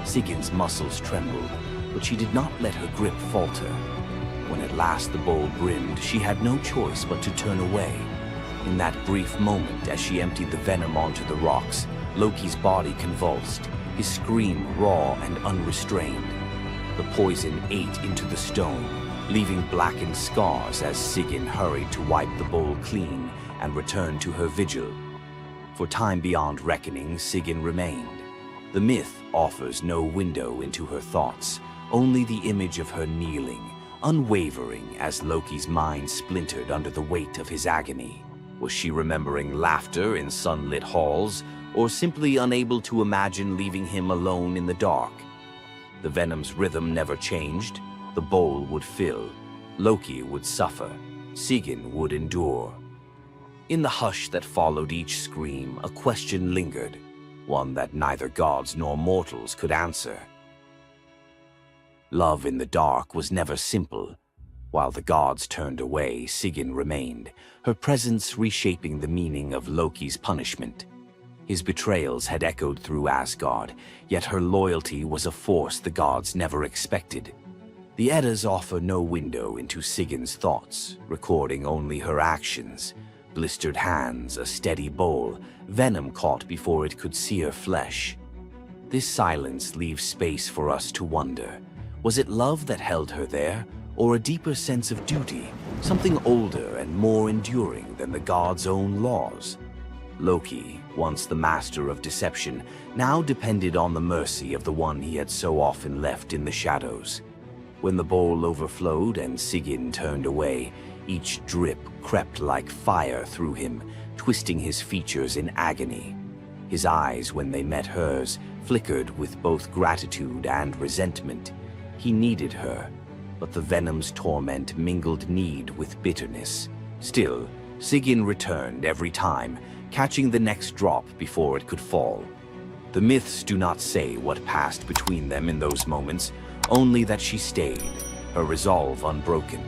S1: Sigyn's muscles trembled, but she did not let her grip falter. When at last the bowl brimmed, she had no choice but to turn away. In that brief moment, as she emptied the venom onto the rocks, Loki's body convulsed, his scream raw and unrestrained. The poison ate into the stone, leaving blackened scars as Sigyn hurried to wipe the bowl clean and return to her vigil. For time beyond reckoning, Sigyn remained. The myth offers no window into her thoughts, only the image of her kneeling, unwavering as Loki's mind splintered under the weight of his agony. Was she remembering laughter in sunlit halls, or simply unable to imagine leaving him alone in the dark? The venom's rhythm never changed. The bowl would fill. Loki would suffer. Sigyn would endure. In the hush that followed each scream, a question lingered, one that neither gods nor mortals could answer. Love in the dark was never simple. While the gods turned away, Sigyn remained, her presence reshaping the meaning of Loki's punishment. His betrayals had echoed through Asgard, yet her loyalty was a force the gods never expected. The Eddas offer no window into Sigyn's thoughts, recording only her actions. Blistered hands, a steady bowl, venom caught before it could sear flesh. This silence leaves space for us to wonder. Was it love that held her there, or a deeper sense of duty, something older and more enduring than the gods' own laws? Loki, once the master of deception, now depended on the mercy of the one he had so often left in the shadows. When the bowl overflowed and Sigyn turned away, each drip crept like fire through him, twisting his features in agony. His eyes, when they met hers, flickered with both gratitude and resentment. He needed her, but the venom's torment mingled need with bitterness. Still, Sigyn returned every time, catching the next drop before it could fall. The myths do not say what passed between them in those moments, only that she stayed, her resolve unbroken.